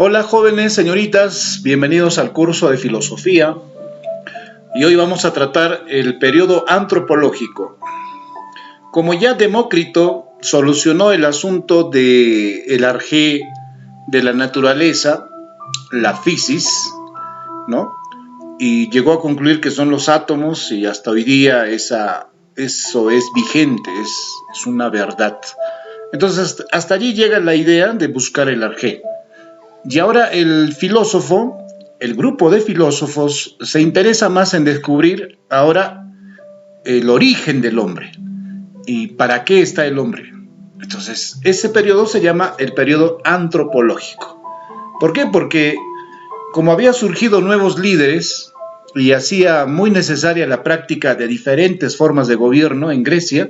Hola jóvenes, señoritas, bienvenidos al curso de filosofía y hoy vamos a tratar el periodo antropológico. Como ya Demócrito solucionó el asunto del arjé de la naturaleza, la physis, ¿no? Y llegó a concluir que son los átomos y hasta hoy día eso es vigente, es una verdad. Entonces hasta allí llega la idea de buscar el arjé. Y ahora el grupo de filósofos, se interesa más en descubrir ahora el origen del hombre y para qué está el hombre. Entonces, ese periodo se llama el periodo antropológico. ¿Por qué? Porque como había surgido nuevos líderes y hacía muy necesaria la práctica de diferentes formas de gobierno en Grecia,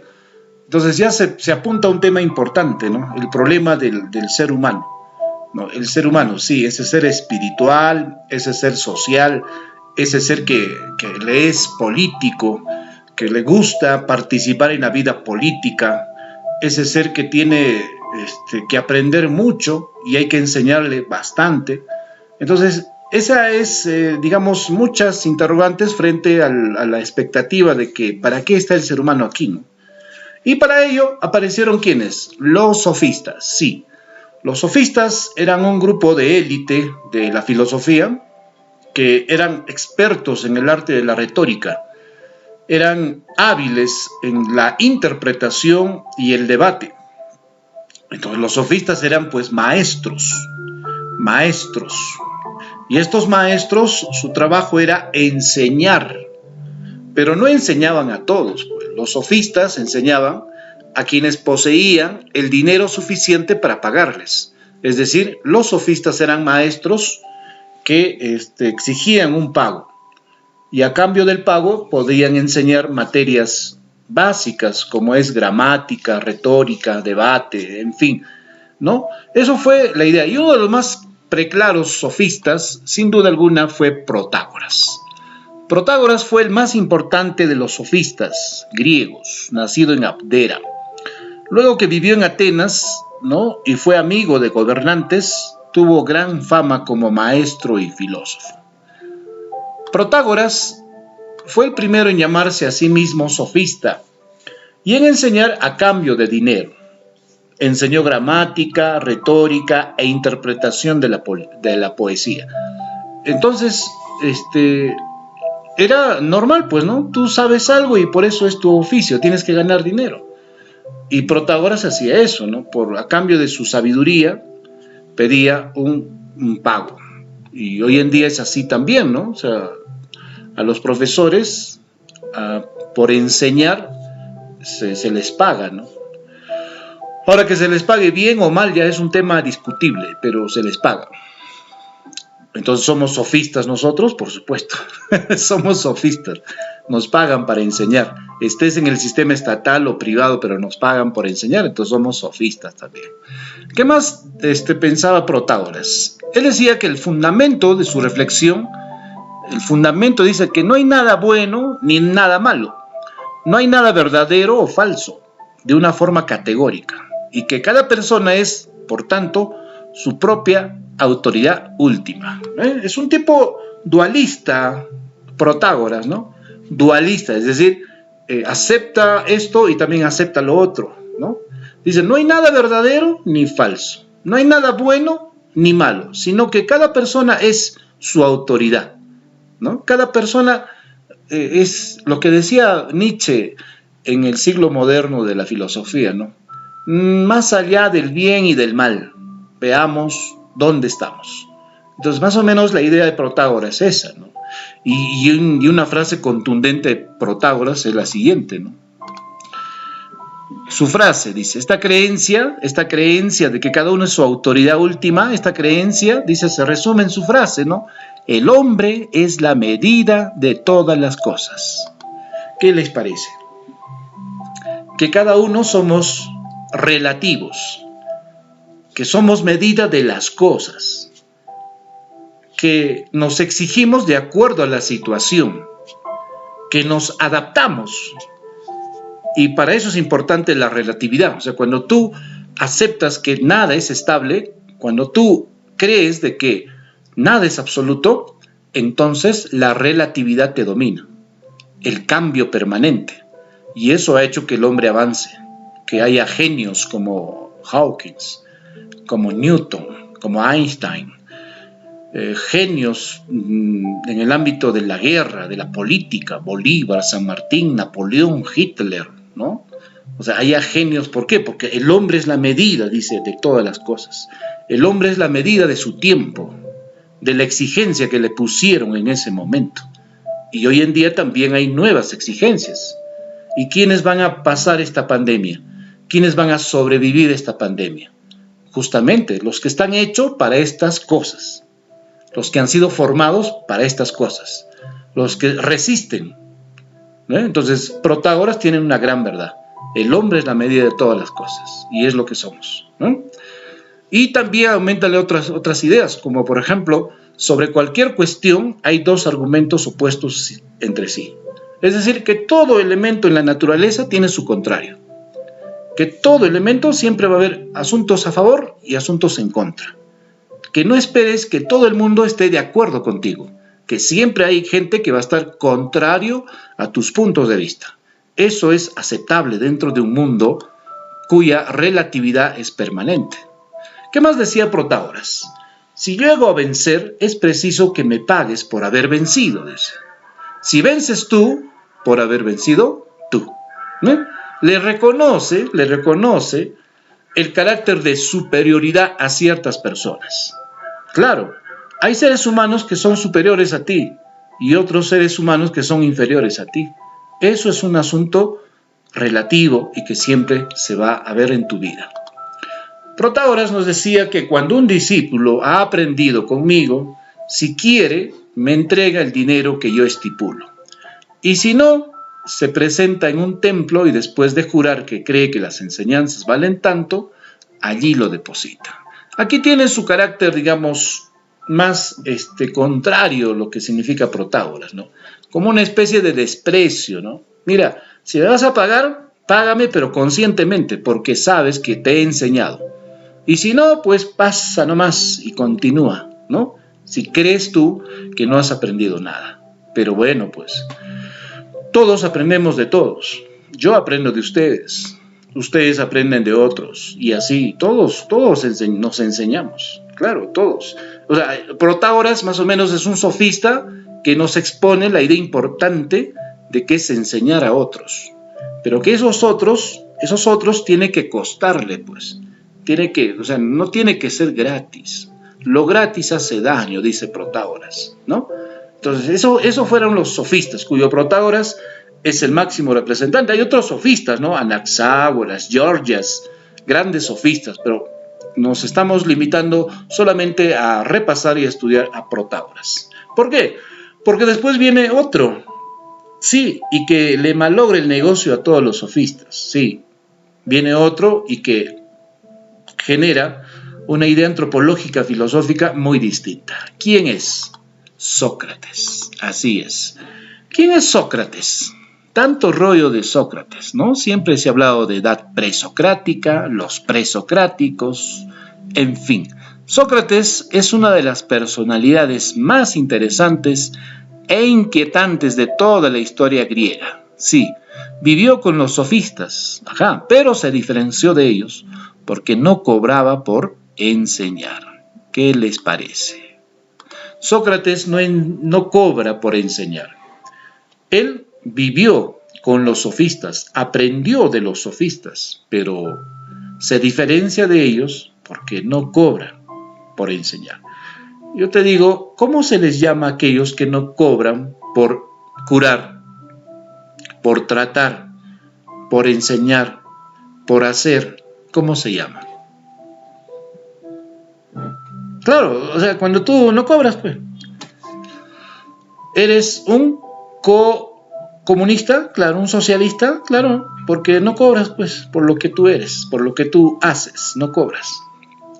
entonces ya se apunta a un tema importante, ¿no? El problema del ser humano. No, el ser humano, sí, ese ser espiritual, ese ser social, ese ser que le es político, que le gusta participar en la vida política, ese ser que tiene que aprender mucho y hay que enseñarle bastante. Entonces, esa es, digamos, muchas interrogantes frente a la expectativa de que ¿para qué está el ser humano aquí, no? Y para ello aparecieron ¿quiénes? Los sofistas, sí. Los sofistas eran un grupo de élite de la filosofía que eran expertos en el arte de la retórica, eran hábiles en la interpretación y el debate. Entonces los sofistas eran pues maestros. Y estos maestros, su trabajo era enseñar, pero no enseñaban a todos, pues. Los sofistas enseñaban a quienes poseían el dinero suficiente para pagarles. Es decir, los sofistas eran maestros que exigían un pago y a cambio del pago podían enseñar materias básicas como es gramática, retórica, debate, en fin, ¿no? Eso fue la idea. Y uno de los más preclaros sofistas, sin duda alguna, fue Protágoras. Protágoras fue el más importante de los sofistas griegos, nacido en Abdera. Luego que vivió en Atenas, ¿no? Y fue amigo de gobernantes, tuvo gran fama como maestro y filósofo. Protágoras fue el primero en llamarse a sí mismo sofista y en enseñar a cambio de dinero. Enseñó gramática, retórica e interpretación de la poesía. Entonces, era normal, pues, ¿no? Tú sabes algo y por eso es tu oficio, tienes que ganar dinero. Y Protágoras hacía eso, ¿no? A cambio de su sabiduría, pedía un pago. Y hoy en día es así también, ¿no? O sea, a los profesores, por enseñar, se les paga, ¿no? Ahora, que se les pague bien o mal ya es un tema discutible, pero se les paga. Entonces, ¿somos sofistas nosotros? Por supuesto, somos sofistas. Nos pagan para enseñar. Estés en el sistema estatal o privado, pero nos pagan por enseñar, entonces somos sofistas también. ¿Qué más pensaba Protágoras? Él decía que el fundamento de su reflexión, el fundamento dice que no hay nada bueno ni nada malo. No hay nada verdadero o falso, de una forma categórica. Y que cada persona es, por tanto, su propia autoridad última. Es un tipo dualista, Protágoras, ¿no? Dualista, es decir, acepta esto y también acepta lo otro, ¿no? Dice, no hay nada verdadero ni falso, no hay nada bueno ni malo, sino que cada persona es su autoridad, ¿no? Cada persona es lo que decía Nietzsche en el siglo moderno de la filosofía, ¿no? Más allá del bien y del mal, veamos dónde estamos. Entonces, más o menos la idea de Protágoras es esa, ¿no? Y una frase contundente de Protágoras es la siguiente, ¿no? Su frase dice, esta creencia de que cada uno es su autoridad última, esta creencia, dice, se resume en su frase, ¿no? El hombre es la medida de todas las cosas. ¿Qué les parece? Que cada uno somos relativos, que somos medida de las cosas, que nos exigimos de acuerdo a la situación, que nos adaptamos. Y para eso es importante la relatividad. O sea, cuando tú aceptas que nada es estable, cuando tú crees de que nada es absoluto, entonces la relatividad te domina, el cambio permanente. Y eso ha hecho que el hombre avance, que haya genios como Hawkins, como Newton, como Einstein, genios en el ámbito de la guerra, de la política, Bolívar, San Martín, Napoleón, Hitler, ¿no? O sea, haya genios, ¿por qué? Porque el hombre es la medida, dice, de todas las cosas. El hombre es la medida de su tiempo, de la exigencia que le pusieron en ese momento. Y hoy en día también hay nuevas exigencias. ¿Y quiénes van a pasar esta pandemia? ¿Quiénes van a sobrevivir esta pandemia? Justamente los que están hechos para estas cosas, los que han sido formados para estas cosas, los que resisten, ¿no? Entonces, Protágoras tiene una gran verdad. El hombre es la medida de todas las cosas y es lo que somos, ¿no? Y también aumentale otras ideas, como por ejemplo, sobre cualquier cuestión hay dos argumentos opuestos entre sí. Es decir, que todo elemento en la naturaleza tiene su contrario. Que todo elemento siempre va a haber asuntos a favor y asuntos en contra. Que no esperes que todo el mundo esté de acuerdo contigo, que siempre hay gente que va a estar contrario a tus puntos de vista. Eso es aceptable dentro de un mundo cuya relatividad es permanente. ¿Qué más decía Protágoras? Si llego a vencer, es preciso que me pagues por haber vencido, dice. Si vences tú, por haber vencido tú, ¿no? Le reconoce el carácter de superioridad a ciertas personas. Claro, hay seres humanos que son superiores a ti y otros seres humanos que son inferiores a ti. Eso es un asunto relativo y que siempre se va a ver en tu vida. Protágoras nos decía que cuando un discípulo ha aprendido conmigo, si quiere, me entrega el dinero que yo estipulo. Y si no, se presenta en un templo y después de jurar que cree que las enseñanzas valen tanto, allí lo deposita. Aquí tiene su carácter, digamos, más contrario lo que significa Protágoras, ¿no? Como una especie de desprecio, ¿no? Mira, si me vas a pagar, págame, pero conscientemente, porque sabes que te he enseñado. Y si no, pues pasa nomás y continúa, ¿no? Si crees tú que no has aprendido nada. Pero bueno, pues, todos aprendemos de todos. Yo aprendo de ustedes. Ustedes aprenden de otros. Y así, todos nos enseñamos. Claro, todos. O sea, Protágoras más o menos es un sofista que nos expone la idea importante de que es enseñar a otros. Pero que esos otros tiene que costarle, pues. No tiene que ser gratis. Lo gratis hace daño, dice Protágoras, ¿no? Entonces, eso fueron los sofistas, cuyo Protágoras es el máximo representante. Hay otros sofistas, ¿no? Anaxágoras, Gorgias, grandes sofistas, pero nos estamos limitando solamente a repasar y a estudiar a Protágoras. ¿Por qué? Porque después viene otro, sí, y que le malogre el negocio a todos los sofistas, sí. Viene otro y que genera una idea antropológica, filosófica muy distinta. ¿Quién es? Sócrates, así es. ¿Quién es Sócrates? Tanto rollo de Sócrates, ¿no? Siempre se ha hablado de edad presocrática, los presocráticos, en fin. Sócrates es una de las personalidades más interesantes e inquietantes de toda la historia griega. Sí, vivió con los sofistas, pero se diferenció de ellos porque no cobraba por enseñar. ¿Qué les parece? Sócrates no cobra por enseñar. Él vivió con los sofistas, aprendió de los sofistas, pero se diferencia de ellos porque no cobra por enseñar. Yo te digo, ¿cómo se les llama a aquellos que no cobran por curar, por tratar, por enseñar, por hacer? ¿Cómo se llama? Claro, o sea, cuando tú no cobras, pues, eres un comunista, claro, un socialista, claro, porque no cobras, pues, por lo que tú eres, por lo que tú haces, no cobras.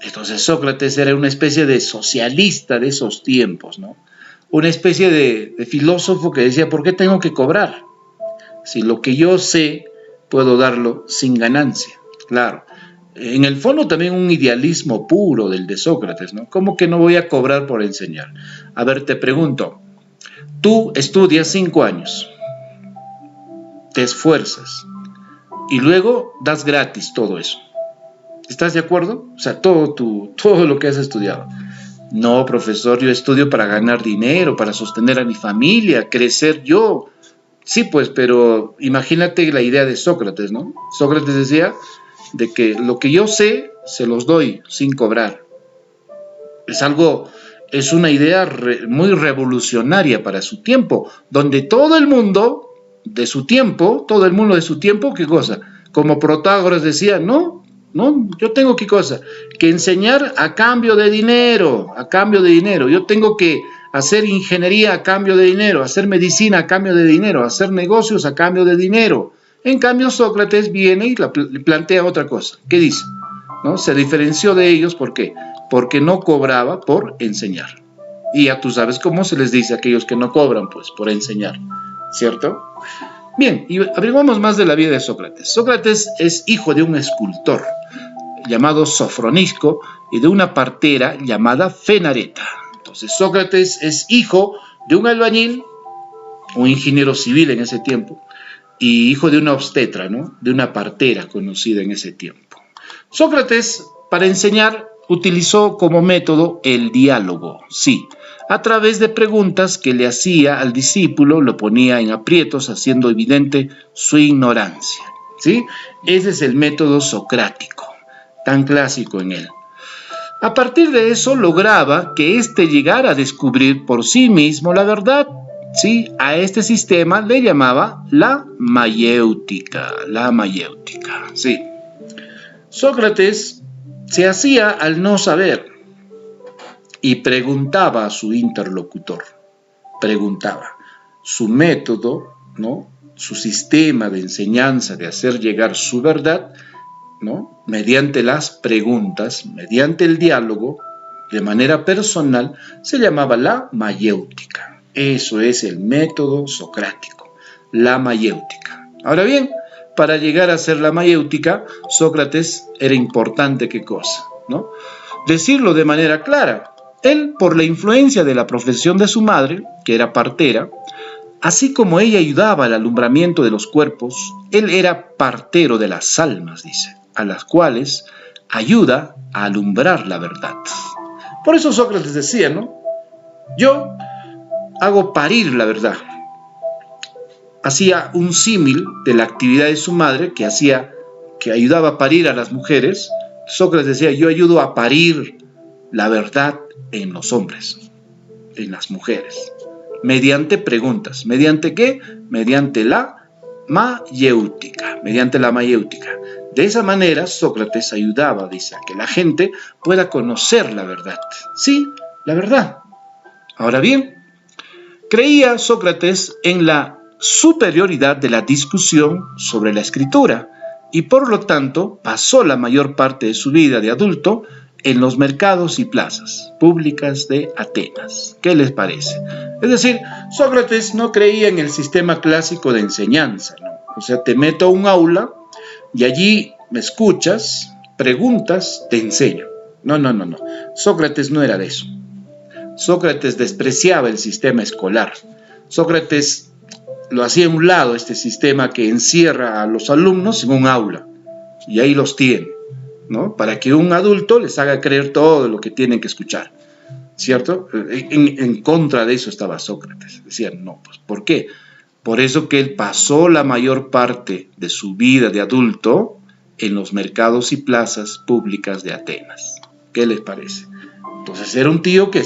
Entonces Sócrates era una especie de socialista de esos tiempos, ¿no? Una especie de filósofo que decía, ¿por qué tengo que cobrar? Si lo que yo sé, puedo darlo sin ganancia. Claro, en el fondo también un idealismo puro del de Sócrates, ¿no? ¿Cómo que no voy a cobrar por enseñar? A ver, te pregunto, tú estudias 5 años, te esfuerzas y luego das gratis todo eso. ¿Estás de acuerdo? O sea, todo lo que has estudiado. No, profesor, yo estudio para ganar dinero, para sostener a mi familia, crecer yo. Sí, pues, pero imagínate la idea de Sócrates, ¿no? Sócrates decía de que lo que yo sé, se los doy sin cobrar. Es una idea muy revolucionaria para su tiempo, donde todo el mundo de su tiempo, ¿qué cosa? Como Protágoras decía, no, yo tengo qué cosa, que enseñar a cambio de dinero, yo tengo que hacer ingeniería a cambio de dinero, hacer medicina a cambio de dinero, hacer negocios a cambio de dinero. En cambio, Sócrates viene y plantea otra cosa. ¿Qué dice? ¿No? Se diferenció de ellos, ¿por qué? Porque no cobraba por enseñar. Y ya tú sabes cómo se les dice a aquellos que no cobran, pues, por enseñar, ¿cierto? Bien, y averiguamos más de la vida de Sócrates. Sócrates es hijo de un escultor llamado Sofronisco y de una partera llamada Fenareta. Entonces, Sócrates es hijo de un albañil, un ingeniero civil en ese tiempo, y hijo de una obstetra, ¿no? De una partera conocida en ese tiempo. Sócrates, para enseñar, utilizó como método el diálogo, sí, a través de preguntas que le hacía al discípulo, lo ponía en aprietos, haciendo evidente su ignorancia, ¿sí? Ese es el método socrático, tan clásico en él. A partir de eso lograba que éste llegara a descubrir por sí mismo la verdad, ¿sí? A este sistema le llamaba la mayéutica, ¿sí? Sócrates se hacía al no saber y preguntaba a su interlocutor, su método, ¿no? Su sistema de enseñanza, de hacer llegar su verdad, ¿no? Mediante las preguntas, mediante el diálogo, de manera personal, se llamaba la mayéutica. Eso es el método socrático, la mayéutica. Ahora bien, para llegar a ser la mayéutica, Sócrates era importante ¿qué cosa? ¿No? Decirlo de manera clara. Él, por la influencia de la profesión de su madre, que era partera, así como ella ayudaba al alumbramiento de los cuerpos, él era partero de las almas, dice, a las cuales ayuda a alumbrar la verdad. Por eso Sócrates decía, ¿no? Yo hago parir la verdad. Hacía un símil de la actividad de su madre que ayudaba a parir a las mujeres. Sócrates decía, yo ayudo a parir la verdad en los hombres, en las mujeres, mediante preguntas. ¿Mediante qué? Mediante la mayéutica, De esa manera, Sócrates ayudaba, dice, a que la gente pueda conocer la verdad. Sí, la verdad. Ahora bien, creía Sócrates en la superioridad de la discusión sobre la escritura y por lo tanto pasó la mayor parte de su vida de adulto en los mercados y plazas públicas de Atenas. ¿Qué les parece? Es decir, Sócrates no creía en el sistema clásico de enseñanza, ¿no? O sea, te meto a un aula y allí me escuchas, preguntas, te enseño. No. Sócrates no era de eso. Sócrates despreciaba el sistema escolar. Sócrates lo hacía a un lado, este sistema que encierra a los alumnos en un aula y ahí los tiene, ¿no? Para que un adulto les haga creer todo lo que tienen que escuchar, ¿cierto? En contra de eso estaba Sócrates. Decían, no, pues, ¿por qué? Por eso que él pasó la mayor parte de su vida de adulto en los mercados y plazas públicas de Atenas. ¿Qué les parece? Entonces era un tío que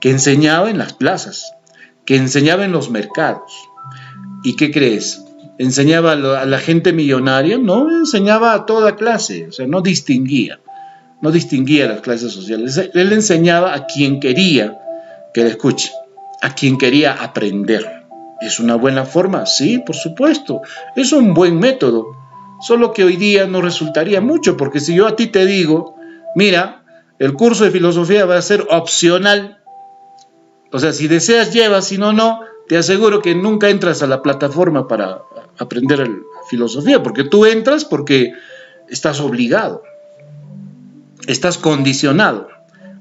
enseñaba en las plazas, que enseñaba en los mercados. ¿Y qué crees? ¿Enseñaba a la gente millonaria? No, enseñaba a toda clase, o sea, no distinguía las clases sociales. Él enseñaba a quien quería que le escuche, a quien quería aprender. ¿Es una buena forma? Sí, por supuesto, es un buen método, solo que hoy día no resultaría mucho, porque si yo a ti te digo, mira, el curso de filosofía va a ser opcional, o sea, si deseas llevas, si no, no, te aseguro que nunca entras a la plataforma para aprender filosofía, porque tú entras porque estás obligado, estás condicionado.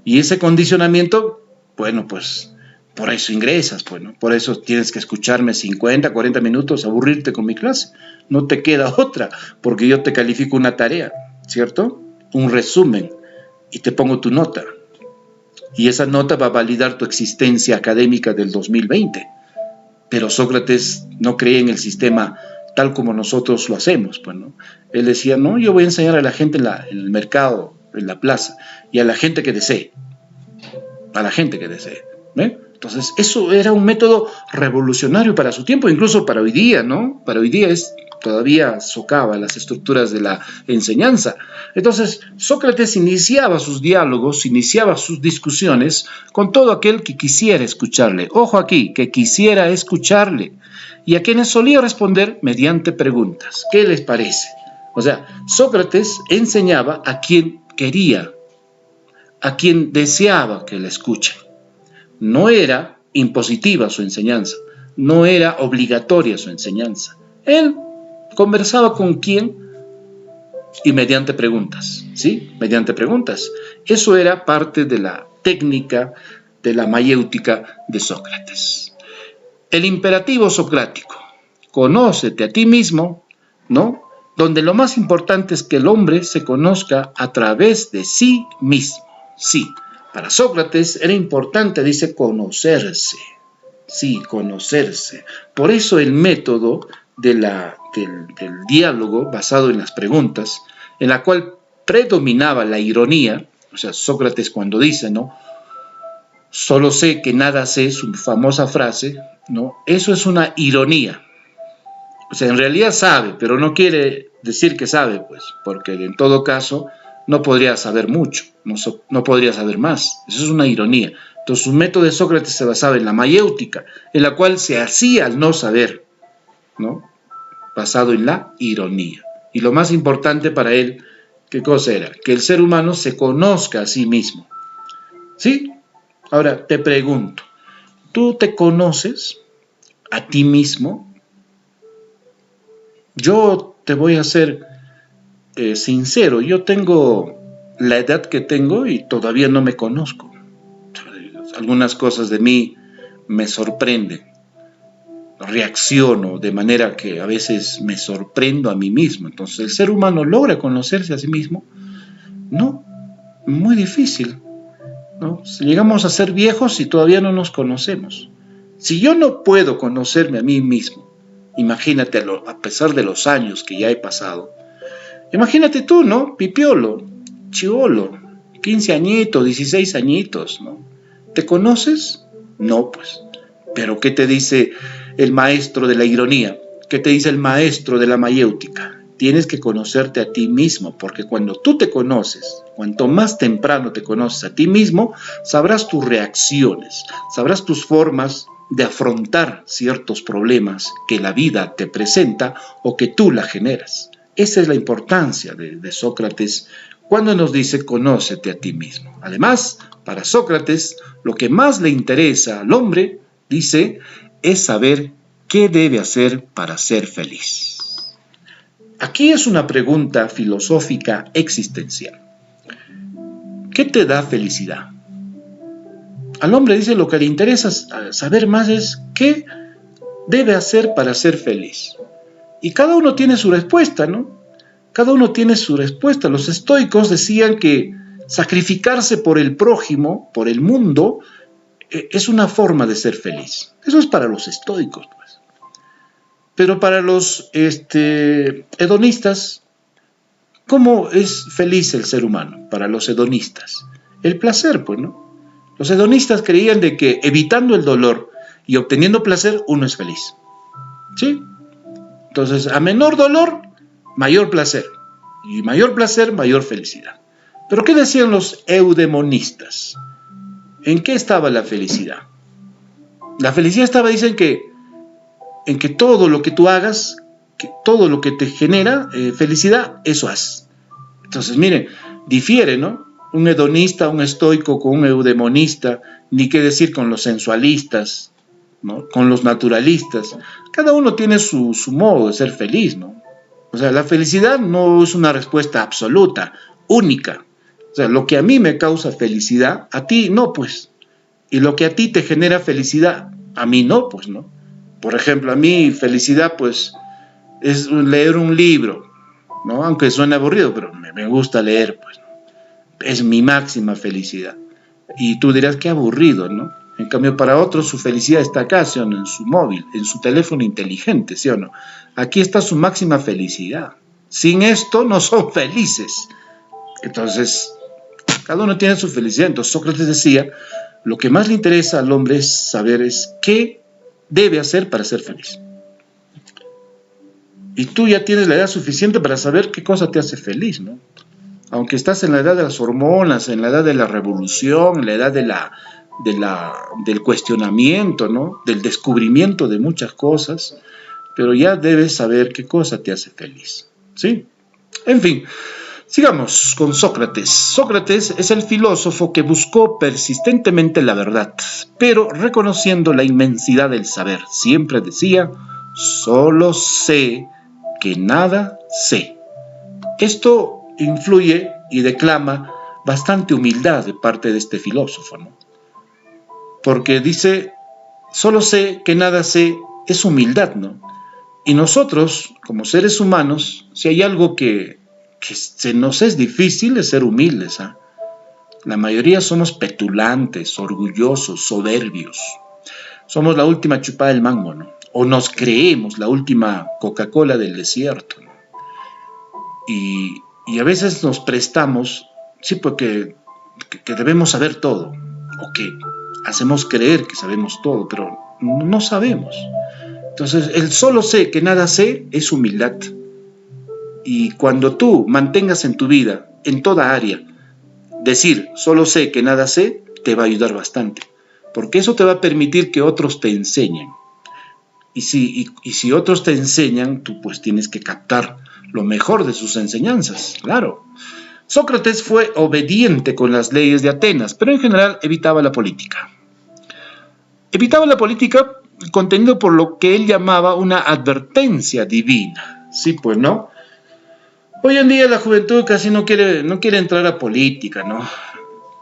Y ese condicionamiento, bueno, pues por eso ingresas, pues, ¿no? Por eso tienes que escucharme 50, 40 minutos, aburrirte con mi clase. No te queda otra, porque yo te califico una tarea, ¿cierto? Un resumen, y te pongo tu nota. Y esa nota va a validar tu existencia académica del 2020. Pero Sócrates no creía en el sistema tal como nosotros lo hacemos, pues, ¿no? Él decía, no, yo voy a enseñar a la gente en el mercado, en la plaza, y a la gente que desee. A la gente que desee, ¿ve? Entonces, eso era un método revolucionario para su tiempo, incluso para hoy día, ¿no? Para hoy día todavía socava las estructuras de la enseñanza. Entonces, Sócrates iniciaba sus diálogos, iniciaba sus discusiones con todo aquel que quisiera escucharle. Ojo aquí, que quisiera escucharle. Y a quienes solía responder mediante preguntas. ¿Qué les parece? O sea, Sócrates enseñaba a quien quería, a quien deseaba que le escuchen. No era impositiva su enseñanza, no era obligatoria su enseñanza. Él conversaba con quien y mediante preguntas, ¿sí? Mediante preguntas. Eso era parte de la técnica, de la mayéutica de Sócrates. El imperativo socrático, conócete a ti mismo, ¿no? Donde lo más importante es que el hombre se conozca a través de sí mismo. Sí, para Sócrates era importante, dice, conocerse. Sí, conocerse. Por eso el método del diálogo basado en las preguntas, en la cual predominaba la ironía, o sea, Sócrates cuando dice, ¿no? Solo sé que nada sé, su famosa frase, ¿no? Eso es una ironía. O sea, en realidad sabe, pero no quiere decir que sabe, pues, porque en todo caso no podría saber mucho, no podría saber más. Eso es una ironía. Entonces, su método de Sócrates se basaba en la mayéutica, en la cual se hacía al no saber, ¿no? Basado en la ironía. Y lo más importante para él, ¿qué cosa era? Que el ser humano se conozca a sí mismo. ¿Sí? Ahora, te pregunto, ¿tú te conoces a ti mismo? Yo te voy a ser sincero, yo tengo la edad que tengo y todavía no me conozco. Algunas cosas de mí me sorprenden. Reacciono de manera que a veces me sorprendo a mí mismo. Entonces, ¿el ser humano logra conocerse a sí mismo? No, muy difícil, ¿no? Si llegamos a ser viejos y todavía no nos conocemos. Si yo no puedo conocerme a mí mismo, imagínate a pesar de los años que ya he pasado. Imagínate tú, ¿no? Pipiolo, chivolo, 15 añitos, 16 añitos, ¿no? ¿Te conoces? No, pues. Pero ¿qué te dice el maestro de la ironía? ¿Qué te dice el maestro de la mayéutica? Tienes que conocerte a ti mismo, porque cuando tú te conoces, cuanto más temprano te conoces a ti mismo, sabrás tus reacciones, sabrás tus formas de afrontar ciertos problemas que la vida te presenta o que tú la generas. Esa es la importancia de Sócrates cuando nos dice conócete a ti mismo. Además, para Sócrates, lo que más le interesa al hombre, dice, es saber qué debe hacer para ser feliz. Aquí es una pregunta filosófica existencial. ¿Qué te da felicidad? Al hombre dice lo que le interesa saber más es qué debe hacer para ser feliz. Y cada uno tiene su respuesta, ¿no? Cada uno tiene su respuesta. Los estoicos decían que sacrificarse por el prójimo, por el mundo, es una forma de ser feliz. Eso es para los estoicos, pues. Pero para los hedonistas, ¿cómo es feliz el ser humano? Para los hedonistas, el placer, pues, ¿no? Los hedonistas creían de que evitando el dolor y obteniendo placer, uno es feliz. ¿Sí? Entonces, a menor dolor, mayor placer. Y mayor placer, mayor felicidad. ¿Pero qué decían los eudemonistas? ¿En qué estaba la felicidad? La felicidad estaba, dicen que, en que todo lo que tú hagas, que todo lo que te genera felicidad, eso haz. Entonces, miren, difiere, ¿no? Un hedonista, un estoico con un eudemonista, ni qué decir con los sensualistas, ¿no? Con los naturalistas. Cada uno tiene su modo de ser feliz, ¿no? O sea, la felicidad no es una respuesta absoluta, única, sea, lo que a mí me causa felicidad, a ti no, pues. Y lo que a ti te genera felicidad, a mí no, pues, ¿no? Por ejemplo, a mí felicidad, pues, es leer un libro, ¿no? Aunque suene aburrido, pero me gusta leer, pues, ¿no? Es mi máxima felicidad. Y tú dirás, qué aburrido, ¿no? En cambio, para otros su felicidad está acá, ¿sí o no? En su móvil, en su teléfono inteligente, ¿sí o no? Aquí está su máxima felicidad. Sin esto no son felices. Entonces, cada uno tiene su felicidad. Entonces Sócrates decía, lo que más le interesa al hombre es saber qué debe hacer para ser feliz. Y tú ya tienes la edad suficiente para saber qué cosa te hace feliz, ¿no? Aunque estás en la edad de las hormonas, en la edad de la revolución, en la edad del cuestionamiento, ¿no? Del descubrimiento de muchas cosas, pero ya debes saber qué cosa te hace feliz, ¿sí? En fin, sigamos con Sócrates. Sócrates es el filósofo que buscó persistentemente la verdad, pero reconociendo la inmensidad del saber. Siempre decía, solo sé que nada sé. Esto influye y declama bastante humildad de parte de este filósofo, ¿no? Porque dice, solo sé que nada sé, es humildad, ¿no? Y nosotros, como seres humanos, si hay algo que se nos es difícil, es ser humildes, ¿eh? La mayoría somos petulantes, orgullosos, soberbios. Somos la última chupada del mango, ¿no? O nos creemos la última Coca-Cola del desierto, ¿no? Y a veces nos prestamos, sí, porque que debemos saber todo, o que hacemos creer que sabemos todo, pero no sabemos. Entonces, el solo sé que nada sé es humildad. Y cuando tú mantengas en tu vida, en toda área, decir solo sé que nada sé, te va a ayudar bastante. Porque eso te va a permitir que otros te enseñen. Y si otros te enseñan, tú pues tienes que captar lo mejor de sus enseñanzas, claro. Sócrates fue obediente con las leyes de Atenas, pero en general evitaba la política. Evitaba la política contenido por lo que él llamaba una advertencia divina. Sí, pues, ¿no? Hoy en día la juventud casi no quiere entrar a política, ¿no?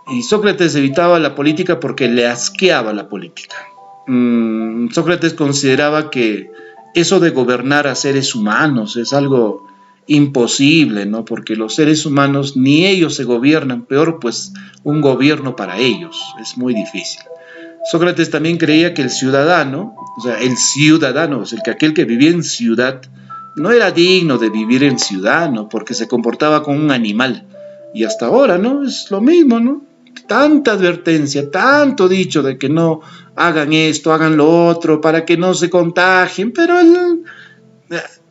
Y Sócrates evitaba la política porque le asqueaba la política. Sócrates consideraba que eso de gobernar a seres humanos es algo imposible, ¿no? Porque los seres humanos ni ellos se gobiernan, peor pues un gobierno para ellos, es muy difícil. Sócrates también creía que el ciudadano, aquel que vivía en ciudad, no era digno de vivir en ciudad, ¿no? Porque se comportaba como un animal. Y hasta ahora, ¿no? Es lo mismo, ¿no? Tanta advertencia, tanto dicho de que no hagan esto, hagan lo otro, para que no se contagien, pero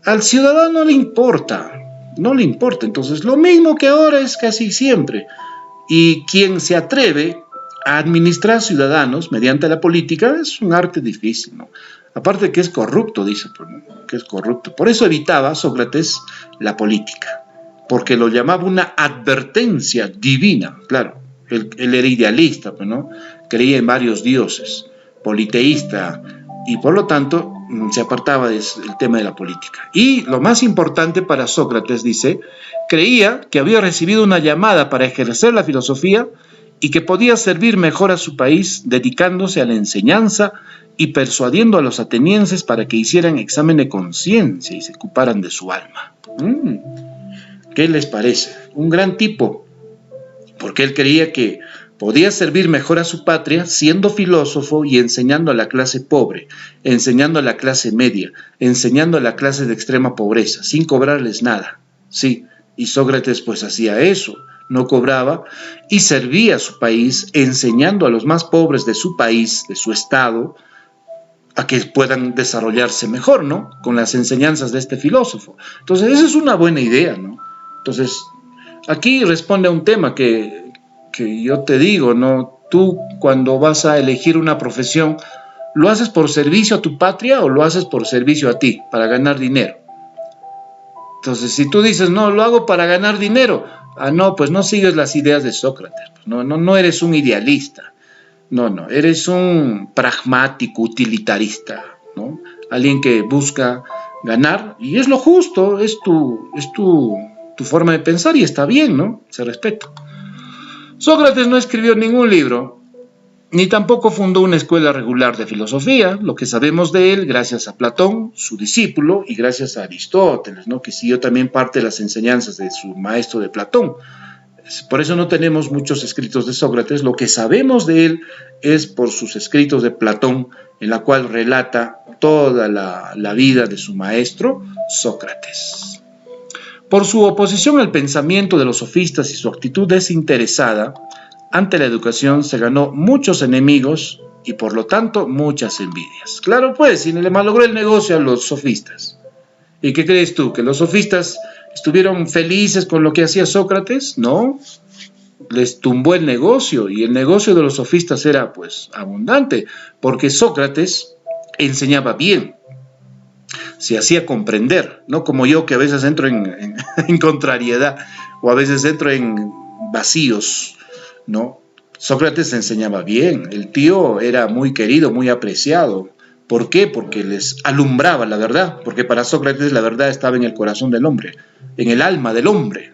al ciudadano no le importa. Entonces, lo mismo que ahora es casi siempre. Y quien se atreve a administrar ciudadanos mediante la política es un arte difícil, ¿no? Aparte que es corrupto, dice, ¿no? Que es corrupto. Por eso evitaba Sócrates la política, porque lo llamaba una advertencia divina, claro. Él era idealista, ¿no? Creía en varios dioses, politeísta, y por lo tanto se apartaba del tema de la política. Y lo más importante para Sócrates, dice, creía que había recibido una llamada para ejercer la filosofía y que podía servir mejor a su país dedicándose a la enseñanza y persuadiendo a los atenienses para que hicieran examen de conciencia y se ocuparan de su alma. ¿Qué les parece? Un gran tipo, porque él creía que podía servir mejor a su patria siendo filósofo y enseñando a la clase pobre, enseñando a la clase media, enseñando a la clase de extrema pobreza, sin cobrarles nada. Sí, y Sócrates pues hacía eso, no cobraba y servía a su país enseñando a los más pobres de su país, de su estado, a que puedan desarrollarse mejor, ¿no? Con las enseñanzas de este filósofo. Entonces, esa es una buena idea, ¿no? Entonces, aquí responde a un tema que yo te digo, ¿no? Tú cuando vas a elegir una profesión, ¿lo haces por servicio a tu patria o lo haces por servicio a ti, para ganar dinero? Entonces, si tú dices, no, lo hago para ganar dinero, no, pues no sigues las ideas de Sócrates, no eres un idealista, no, eres un pragmático, utilitarista, ¿no? Alguien que busca ganar, y es lo justo, es tu forma de pensar y está bien, ¿no? Se respeta. Sócrates no escribió ningún libro, ni tampoco fundó una escuela regular de filosofía. Lo que sabemos de él, gracias a Platón, su discípulo, y gracias a Aristóteles, ¿no?, que siguió también parte de las enseñanzas de su maestro de Platón. Por eso no tenemos muchos escritos de Sócrates. Lo que sabemos de él es por sus escritos de Platón, en la cual relata toda la vida de su maestro, Sócrates. Por su oposición al pensamiento de los sofistas y su actitud desinteresada ante la educación, se ganó muchos enemigos y por lo tanto muchas envidias. Claro pues, y le malogró el negocio a los sofistas. ¿Y qué crees tú? ¿Que los sofistas estuvieron felices con lo que hacía Sócrates? No, les tumbó el negocio, y el negocio de los sofistas era pues abundante, porque Sócrates enseñaba bien, se hacía comprender, no como yo, que a veces entro en contrariedad, o a veces entro en vacíos, ¿no? Sócrates enseñaba bien, el tío era muy querido, muy apreciado. ¿Por qué? Porque les alumbraba la verdad, porque para Sócrates la verdad estaba en el corazón del hombre, en el alma del hombre,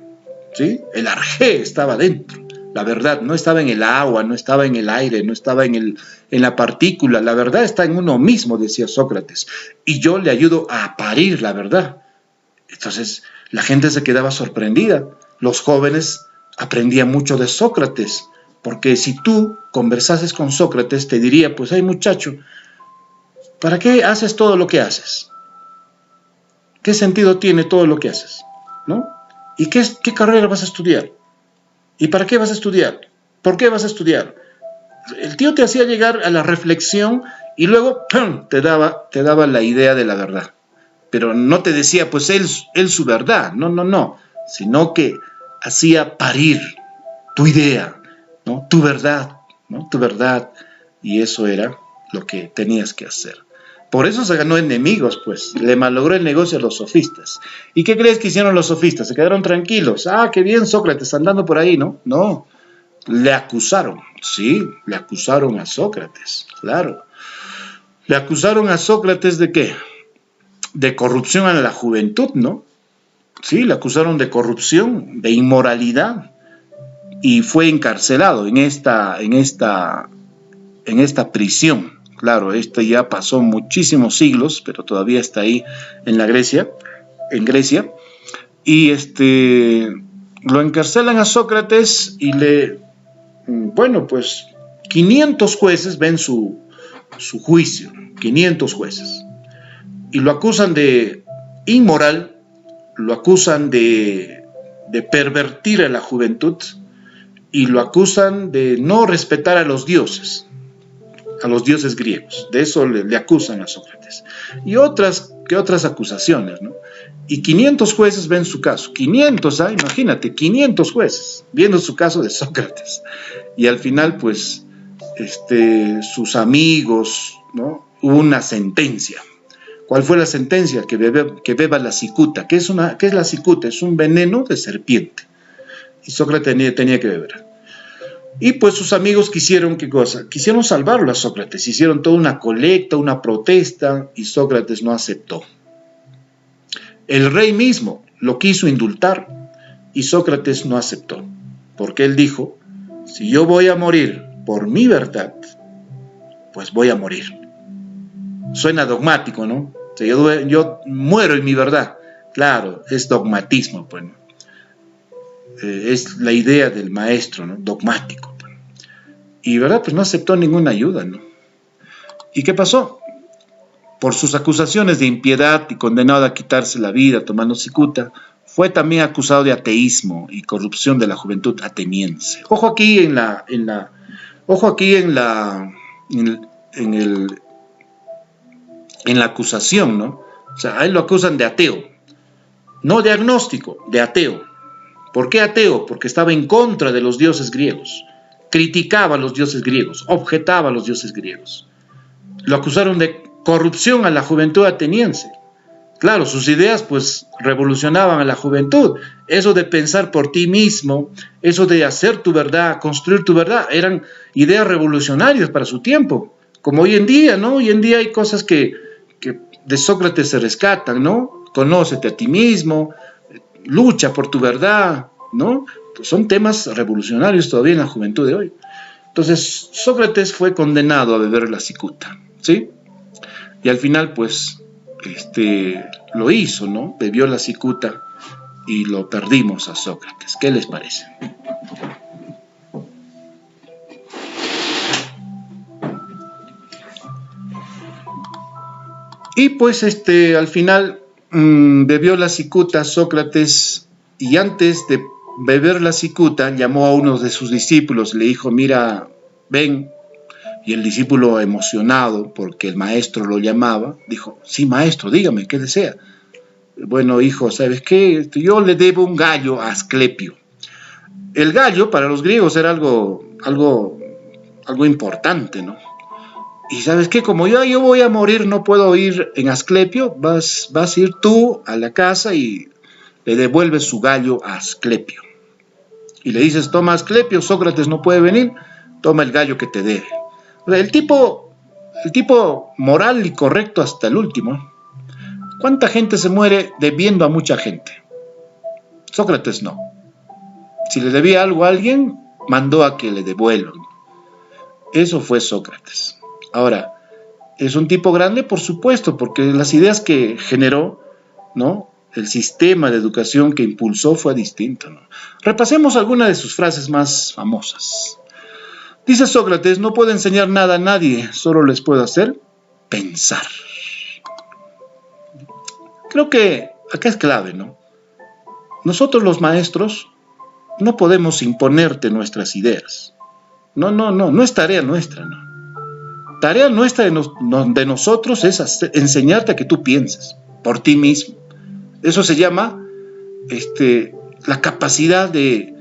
¿sí? El arjé estaba dentro, la verdad no estaba en el agua, no estaba en el aire, no estaba en la partícula, la verdad está en uno mismo, decía Sócrates, y yo le ayudo a parir la verdad. Entonces la gente se quedaba sorprendida, los jóvenes aprendían mucho de Sócrates, porque si tú conversases con Sócrates te diría, pues hey muchacho, ¿para qué haces todo lo que haces? ¿Qué sentido tiene todo lo que haces? ¿No? ¿Y qué carrera vas a estudiar? ¿Y para qué vas a estudiar? ¿Por qué vas a estudiar? El tío te hacía llegar a la reflexión y luego ¡pum!, te daba la idea de la verdad. Pero no te decía, pues él su verdad, no, sino que hacía parir tu idea, ¿no? Tu verdad, ¿no? Tu verdad, y eso era lo que tenías que hacer. Por eso se ganó enemigos, pues, le malogró el negocio a los sofistas. ¿Y qué crees que hicieron los sofistas? Se quedaron tranquilos. Ah, qué bien Sócrates andando por ahí, ¿no? No, le acusaron, sí, le acusaron a Sócrates, claro. Le acusaron a Sócrates ¿de qué? De corrupción a la juventud, ¿no? Sí, le acusaron de corrupción, de inmoralidad, y fue encarcelado en esta prisión. Claro, esto ya pasó muchísimos siglos, pero todavía está ahí en Grecia, y lo encarcelan a Sócrates y pues 500 jueces ven su juicio, 500 jueces, y lo acusan de inmoral, lo acusan de pervertir a la juventud, y lo acusan de no respetar a los dioses griegos. De eso le acusan a Sócrates. Y otras acusaciones, ¿no? Y 500 jueces ven su caso. 500, imagínate, 500 jueces viendo su caso de Sócrates. Y al final, pues, sus amigos, ¿no? Hubo una sentencia. ¿Cuál fue la sentencia? Que beba la cicuta. ¿Qué es la cicuta? Es un veneno de serpiente. Y Sócrates tenía que beber. Y pues sus amigos quisieron, ¿qué cosa? Quisieron salvarlo a Sócrates, hicieron toda una colecta, una protesta, y Sócrates no aceptó. El rey mismo lo quiso indultar, y Sócrates no aceptó, porque él dijo, si yo voy a morir por mi verdad, pues voy a morir. Suena dogmático, ¿no? O sea, yo muero en mi verdad. Claro, es dogmatismo, pues, ¿no? Es la idea del maestro, ¿no? Dogmático. Pues. Y verdad, pues no aceptó ninguna ayuda, ¿no? ¿Y qué pasó? Por sus acusaciones de impiedad y condenado a quitarse la vida tomando cicuta, fue también acusado de ateísmo y corrupción de la juventud ateniense. Ojo aquí en la acusación, ¿no? O sea, a él lo acusan de ateo, no de agnóstico, de ateo. ¿Por qué ateo? Porque estaba en contra de los dioses griegos, criticaba a los dioses griegos, objetaba a los dioses griegos. Lo acusaron de corrupción a la juventud ateniense. Claro, sus ideas pues revolucionaban a la juventud. Eso de pensar por ti mismo, eso de hacer tu verdad, construir tu verdad, eran ideas revolucionarias para su tiempo. Como hoy en día, ¿no? Hoy en día hay cosas que de Sócrates se rescatan, ¿no? Conócete a ti mismo, lucha por tu verdad, ¿no? son temas revolucionarios todavía en la juventud de hoy. Entonces, Sócrates fue condenado a beber la cicuta, ¿sí? Y al final, pues, lo hizo, ¿no? Bebió la cicuta y lo perdimos a Sócrates. ¿Qué les parece? Y pues, al final, bebió la cicuta Sócrates, y antes de beber la cicuta llamó a uno de sus discípulos, le dijo, mira, ven. Y el discípulo, emocionado porque el maestro lo llamaba, dijo, sí, maestro, dígame, ¿qué desea? Bueno, hijo, ¿sabes qué? Yo le debo un gallo a Asclepio. El gallo para los griegos era algo importante, ¿no? Y ¿sabes qué? Como yo voy a morir, no puedo ir en Asclepio, vas a ir tú a la casa y le devuelves su gallo a Asclepio. Y le dices, toma Asclepio, Sócrates no puede venir, toma el gallo que te debe. O sea, el tipo moral y correcto hasta el último. ¿Cuánta gente se muere debiendo a mucha gente? Sócrates no. Si le debía algo a alguien, mandó a que le devuelvan. Eso fue Sócrates. Ahora, ¿es un tipo grande? Por supuesto, porque las ideas que generó, ¿no? El sistema de educación que impulsó fue distinto, ¿no? Repasemos algunas de sus frases más famosas. Dice Sócrates, no puedo enseñar nada a nadie, solo les puedo hacer pensar. Creo que acá es clave, ¿no? Nosotros los maestros no podemos imponerte nuestras ideas. No es tarea nuestra, ¿no? Tarea nuestra de nosotros es enseñarte a que tú pienses por ti mismo. Eso se llama la capacidad de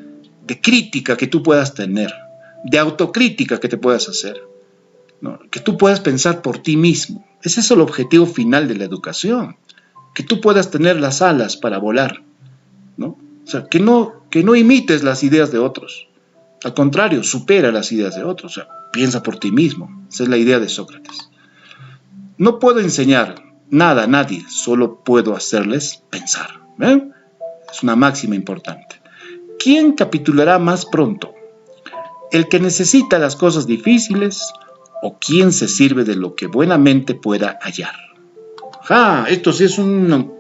crítica que tú puedas tener, de autocrítica que te puedas hacer, ¿no? Que tú puedas pensar por ti mismo. Ese es el objetivo final de la educación, que tú puedas tener las alas para volar, ¿no? O sea, que no imites las ideas de otros. Al contrario, supera las ideas de otros. O sea, piensa por ti mismo. Esa es la idea de Sócrates. No puedo enseñar nada a nadie, solo puedo hacerles pensar. ¿Ven? Es una máxima importante. ¿Quién capitulará más pronto? ¿El que necesita las cosas difíciles o quién se sirve de lo que buenamente pueda hallar? Esto sí es un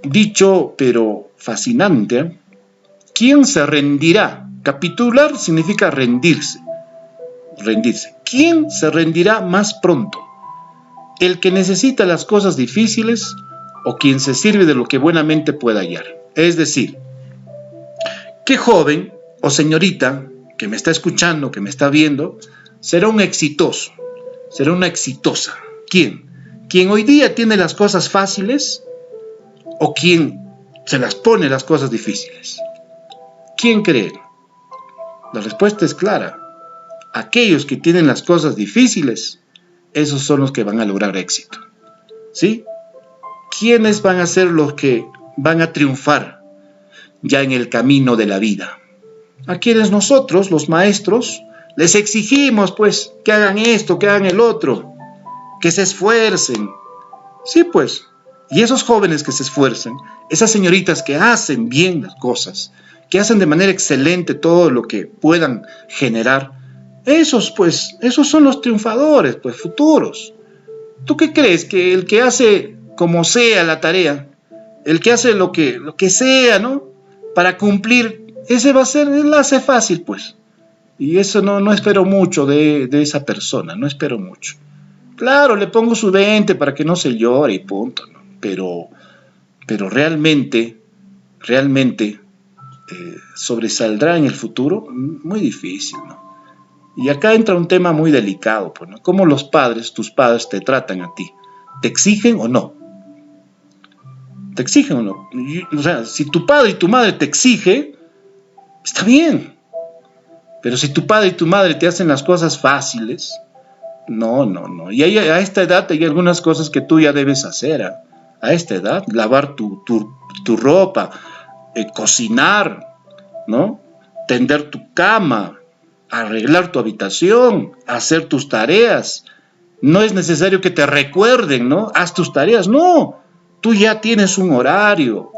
dicho, pero fascinante, ¿eh? ¿Quién se rendirá? Capitular significa rendirse. ¿Quién se rendirá más pronto? ¿El que necesita las cosas difíciles o quien se sirve de lo que buenamente pueda hallar? Es decir, ¿qué joven o señorita que me está escuchando, que me está viendo, será un exitoso, será una exitosa? ¿Quién? ¿Quién hoy día tiene las cosas fáciles o quien se las pone las cosas difíciles? ¿Quién cree? La respuesta es clara. Aquellos que tienen las cosas difíciles, esos son los que van a lograr éxito. ¿Sí? ¿Quiénes van a ser los que van a triunfar ya en el camino de la vida? A quienes nosotros, los maestros, les exigimos, pues, que hagan esto, que hagan el otro, que se esfuercen. Sí, pues. Y esos jóvenes que se esfuercen, esas señoritas que hacen bien las cosas, que hacen de manera excelente todo lo que puedan generar, esos son los triunfadores, pues, futuros. ¿Tú qué crees? Que el que hace como sea la tarea, el que hace lo que sea, ¿no? Para cumplir, ese va a ser, él la hace fácil, pues. Y eso no espero mucho de esa persona, no espero mucho. Claro, le pongo su 20 para que no se llore y punto, ¿no? Pero realmente sobresaldrá en el futuro, muy difícil, ¿no? Y acá entra un tema muy delicado, pues, ¿no? ¿Cómo los padres, tus padres, te tratan a ti? ¿Te exigen o no? ¿Te exigen o no? O sea, si tu padre y tu madre te exigen, está bien. Pero si tu padre y tu madre te hacen las cosas fáciles, no. Y a esta edad hay algunas cosas que tú ya debes hacer, ¿eh? A esta edad, lavar tu ropa, cocinar, ¿no? Tender tu cama, arreglar tu habitación, hacer tus tareas. No es necesario que te recuerden, ¿no? Haz tus tareas. No, tú ya tienes un horario.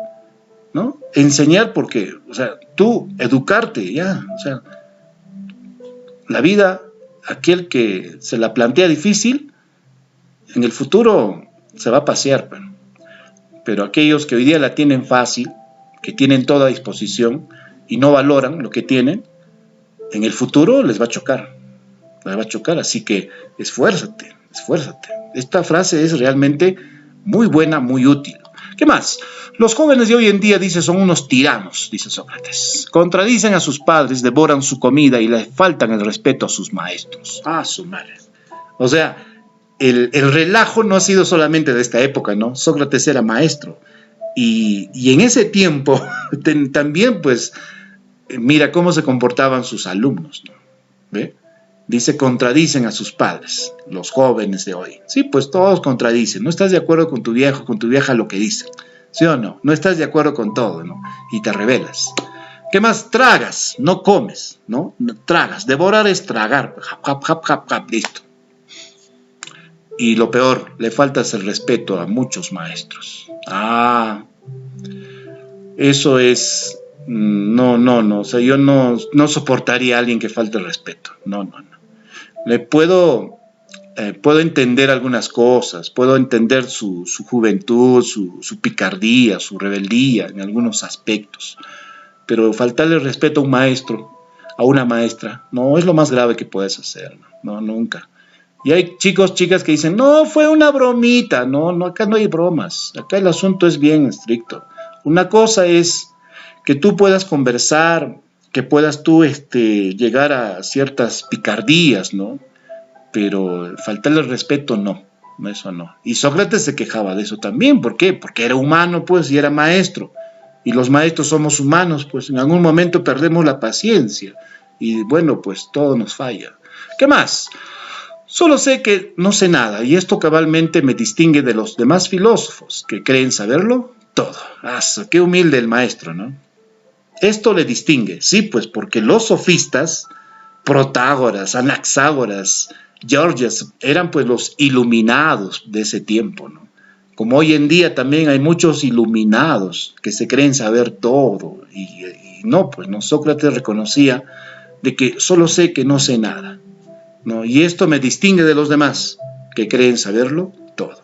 ¿no? Enseñar porque, o sea, tú educarte, ya, o sea, la vida, aquel que se la plantea difícil, en el futuro se va a pasear, pero aquellos que hoy día la tienen fácil, que tienen toda disposición y no valoran lo que tienen, en el futuro les va a chocar, así que esfuérzate, esfuérzate. Esta frase es realmente muy buena, muy útil. ¿Qué más? Los jóvenes de hoy en día, dice, son unos tiranos, dice Sócrates. Contradicen a sus padres, devoran su comida y le faltan el respeto a sus maestros. Ah, su madre. O sea, el relajo no ha sido solamente de esta época, ¿no? Sócrates era maestro. Y en ese tiempo también, pues, mira cómo se comportaban sus alumnos, ¿no? ¿Ve? Dice, contradicen a sus padres, los jóvenes de hoy. Sí, pues todos contradicen. No estás de acuerdo con tu viejo, con tu vieja lo que dicen. ¿Sí o no? No estás de acuerdo con todo, ¿no? Y te rebelas. ¿Qué más? Tragas, no comes, ¿no? Tragas. Devorar es tragar. Jap, jap, jap, jap, listo. Y lo peor, le faltas el respeto a muchos maestros. Ah, eso es... No. O sea, yo no soportaría a alguien que falte el respeto. No. Le puedo entender algunas cosas, puedo entender su juventud, su picardía, su rebeldía en algunos aspectos, pero faltarle el respeto a un maestro, a una maestra, no es lo más grave que puedes hacer, no, nunca. Y hay chicos, chicas que dicen, no, fue una bromita, no, acá no hay bromas, acá el asunto es bien estricto. Una cosa es que tú puedas conversar, que puedas tú llegar a ciertas picardías, ¿no? Pero faltarle el respeto, no, eso no. Y Sócrates se quejaba de eso también, ¿por qué? Porque era humano, pues, y era maestro. Y los maestros somos humanos, pues en algún momento perdemos la paciencia. Y bueno, pues todo nos falla. ¿Qué más? Solo sé que no sé nada, y esto cabalmente me distingue de los demás filósofos que creen saberlo todo. Qué humilde el maestro, ¿no? Esto le distingue, sí, pues porque los sofistas, Protágoras, Anaxágoras, Gorgias, eran pues los iluminados de ese tiempo, ¿no? Como hoy en día también hay muchos iluminados que se creen saber todo, y no, pues no, Sócrates reconocía de que solo sé que no sé nada, ¿no? Y esto me distingue de los demás, que creen saberlo todo.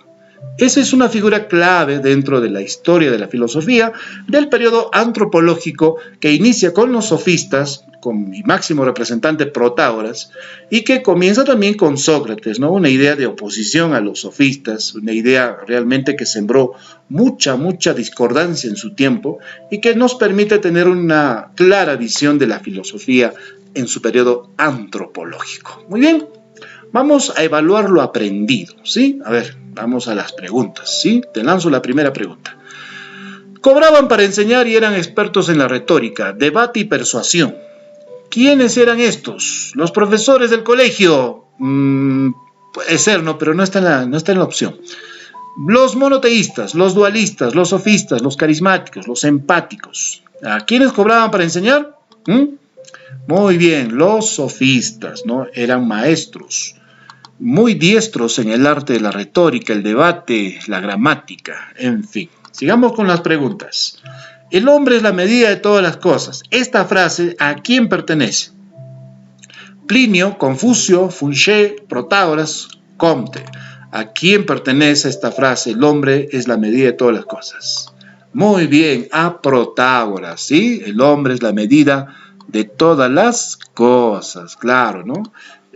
Esa es una figura clave dentro de la historia de la filosofía del periodo antropológico que inicia con los sofistas, con mi máximo representante Protágoras, y que comienza también con Sócrates, ¿no? Una idea de oposición a los sofistas, una idea realmente que sembró mucha discordancia en su tiempo y que nos permite tener una clara visión de la filosofía en su periodo antropológico. Muy bien, vamos a evaluar lo aprendido, ¿sí? A ver, vamos a las preguntas, ¿sí? Te lanzo la primera pregunta. Cobraban para enseñar y eran expertos en la retórica, debate y persuasión. ¿Quiénes eran estos? Los profesores del colegio. Puede ser, ¿no? Pero no está en la opción. Los monoteístas, los dualistas, los sofistas, los carismáticos, los empáticos. ¿A quiénes cobraban para enseñar? Muy bien, los sofistas, ¿no? Eran maestros, muy diestros en el arte de la retórica, el debate, la gramática, en fin. Sigamos con las preguntas. El hombre es la medida de todas las cosas. Esta frase, ¿a quién pertenece? Plinio, Confucio, Fouché, Protágoras, Comte. ¿A quién pertenece esta frase? El hombre es la medida de todas las cosas. Muy bien, a Protágoras, ¿sí? El hombre es la medida de todas las cosas, claro, ¿no?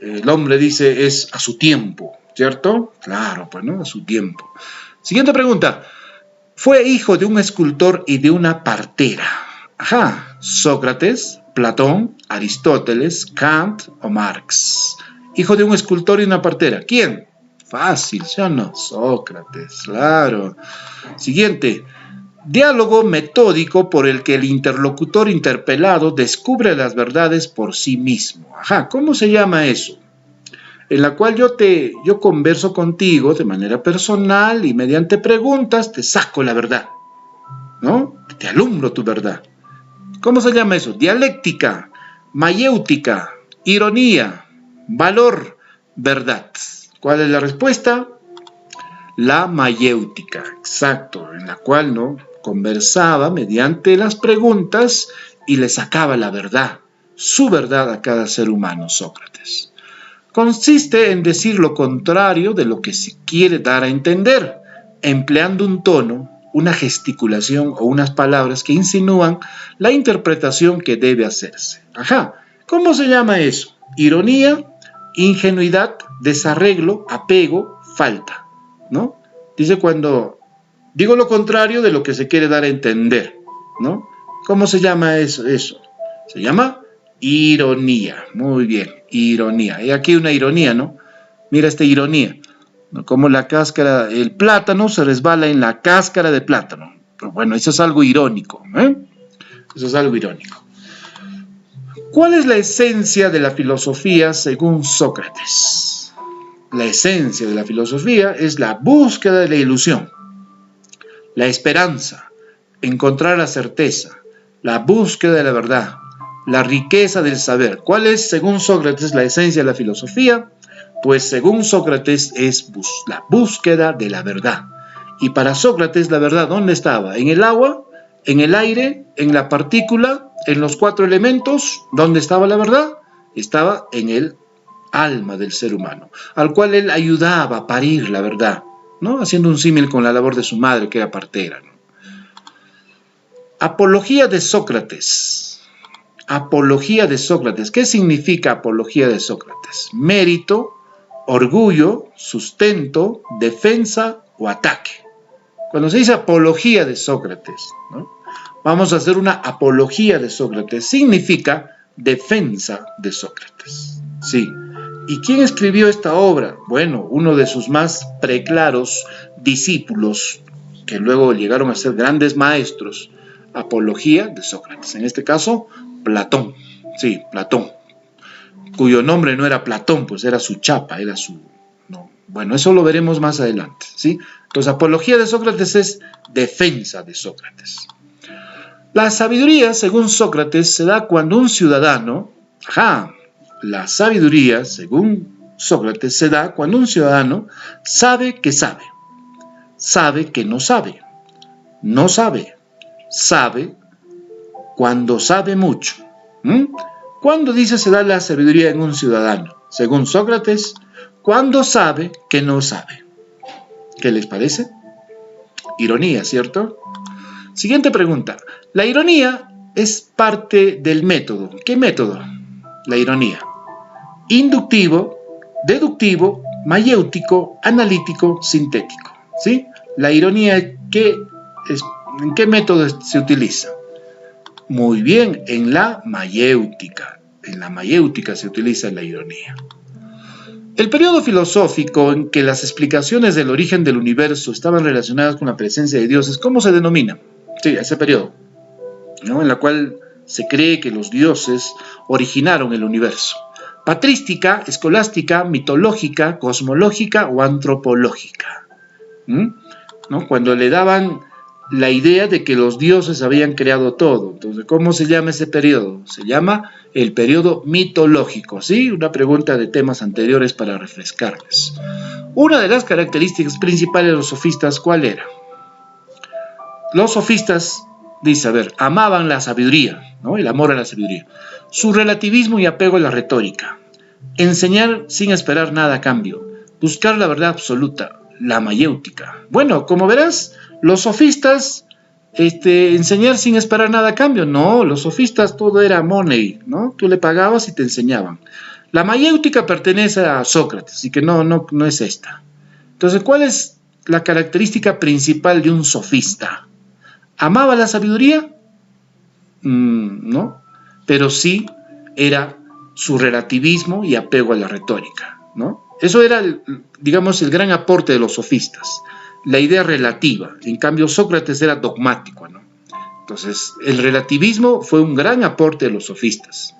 El hombre dice es a su tiempo, ¿cierto? Claro, pues, ¿no? A su tiempo. Siguiente pregunta. Fue hijo de un escultor y de una partera. Ajá, Sócrates, Platón, Aristóteles, Kant o Marx. Hijo de un escultor y una partera. ¿Quién? Fácil, ¿sí o no? Sócrates, claro. Siguiente. Diálogo metódico por el que el interlocutor interpelado descubre las verdades por sí mismo. Ajá, ¿cómo se llama eso? En la cual yo converso contigo de manera personal y mediante preguntas te saco la verdad, ¿no? Te alumbro tu verdad. ¿Cómo se llama eso? Dialéctica, mayéutica, ironía, valor, verdad. ¿Cuál es la respuesta? La mayéutica, exacto, en la cual, ¿no? conversaba mediante las preguntas y le sacaba la verdad, su verdad a cada ser humano, Sócrates. Consiste en decir lo contrario de lo que se quiere dar a entender, empleando un tono, una gesticulación o unas palabras que insinúan la interpretación que debe hacerse. Ajá, ¿cómo se llama eso? Ironía, ingenuidad, desarreglo, apego, falta, ¿no? Dice cuando digo lo contrario de lo que se quiere dar a entender, ¿no? ¿Cómo se llama eso? Se llama ironía. Muy bien, ironía. Y aquí una ironía, ¿no? Mira esta ironía, ¿no? Como la cáscara, el plátano se resbala en la cáscara de plátano. Pero bueno, eso es algo irónico, ¿eh? Eso es algo irónico. ¿Cuál es la esencia de la filosofía según Sócrates? La esencia de la filosofía es la búsqueda de la ilusión, la esperanza, encontrar la certeza, la búsqueda de la verdad, la riqueza del saber. ¿Cuál es, según Sócrates, la esencia de la filosofía? Pues según Sócrates es la búsqueda de la verdad. Y para Sócrates la verdad, ¿dónde estaba? ¿En el agua? ¿En el aire? ¿En la partícula? ¿En los 4 elementos? ¿Dónde estaba la verdad? Estaba en el alma del ser humano, al cual él ayudaba a parir la verdad, ¿no? Haciendo un símil con la labor de su madre, que era partera, ¿no? Apología de Sócrates. Apología de Sócrates. ¿Qué significa apología de Sócrates? Mérito, orgullo, sustento, defensa o ataque. Cuando se dice apología de Sócrates, ¿no? Vamos a hacer una apología de Sócrates. Significa defensa de Sócrates. Sí. ¿Y quién escribió esta obra? Bueno, uno de sus más preclaros discípulos, que luego llegaron a ser grandes maestros, Apología de Sócrates. En este caso, Platón. Sí, Platón. Cuyo nombre no era Platón, pues era su chapa, era su... No. Bueno, eso lo veremos más adelante, ¿sí? Entonces, Apología de Sócrates es defensa de Sócrates. La sabiduría, según Sócrates, se da cuando un ciudadano... La sabiduría, según Sócrates, se da cuando un ciudadano sabe que sabe, sabe que no sabe, no sabe, sabe cuando sabe mucho. ¿Cuándo dice se da la sabiduría en un ciudadano? Según Sócrates, cuando sabe que no sabe. ¿Qué les parece? Ironía, ¿cierto? Siguiente pregunta. La ironía es parte del método. ¿Qué método? La ironía. Inductivo, deductivo, mayéutico, analítico, sintético. ¿Sí? La ironía, ¿en qué método se utiliza? Muy bien, en la mayéutica. En la mayéutica se utiliza la ironía. El periodo filosófico en que las explicaciones del origen del universo estaban relacionadas con la presencia de dioses, ¿cómo se denomina? Sí, ese periodo, ¿no? En la cual se cree que los dioses originaron el universo. Patrística, escolástica, mitológica, cosmológica o antropológica. ¿No? Cuando le daban la idea de que los dioses habían creado todo. Entonces, ¿cómo se llama ese periodo? Se llama el periodo mitológico, ¿sí? Una pregunta de temas anteriores para refrescarles. Una de las características principales de los sofistas, ¿cuál era? Los sofistas, dice, amaban la sabiduría, ¿no? El amor a la sabiduría. Su relativismo y apego a la retórica. Enseñar sin esperar nada a cambio. Buscar la verdad absoluta. La mayéutica. Bueno, como verás, los sofistas, enseñar sin esperar nada a cambio. No, los sofistas todo era money, ¿no? Tú le pagabas y te enseñaban. La mayéutica pertenece a Sócrates, así que no es esta. Entonces, ¿cuál es la característica principal de un sofista? ¿Amaba la sabiduría? No, pero sí era su relativismo y apego a la retórica, ¿no? Eso era, digamos, el gran aporte de los sofistas, la idea relativa. En cambio, Sócrates era dogmático, ¿no? Entonces, el relativismo fue un gran aporte de los sofistas,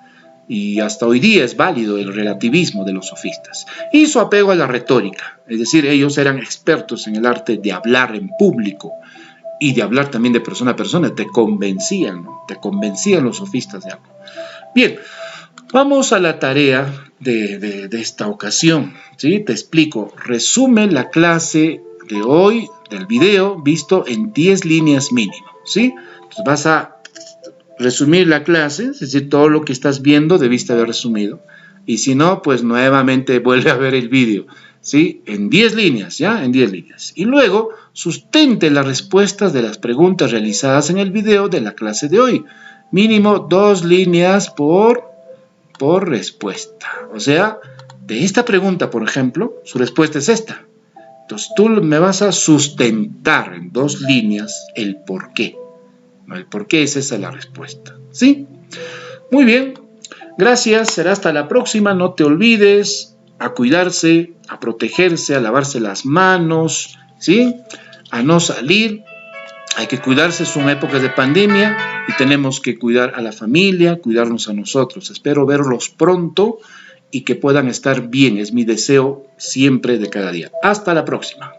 y hasta hoy día es válido el relativismo de los sofistas. Y su apego a la retórica, es decir, ellos eran expertos en el arte de hablar en público, y de hablar también de persona a persona, te convencían, ¿no? Te convencían los sofistas de algo. Bien, vamos a la tarea de esta ocasión, ¿sí? Te explico. Resume la clase de hoy del video visto en 10 líneas mínimo, ¿sí? Entonces vas a resumir la clase, es decir, todo lo que estás viendo debiste haber resumido. Y si no, pues nuevamente vuelve a ver el video, ¿sí? En 10 líneas, ¿ya? En 10 líneas. Y luego sustente las respuestas de las preguntas realizadas en el video de la clase de hoy. Mínimo 2 líneas por respuesta. O sea, de esta pregunta, por ejemplo, su respuesta es esta. Entonces tú me vas a sustentar en 2 líneas el por qué. El por qué es esa la respuesta, ¿sí? Muy bien. Gracias, será hasta la próxima. No te olvides a cuidarse, a protegerse, a lavarse las manos, ¿sí? A no salir. Hay que cuidarse, son épocas de pandemia y tenemos que cuidar a la familia, cuidarnos a nosotros. Espero verlos pronto y que puedan estar bien. Es mi deseo siempre de cada día. Hasta la próxima.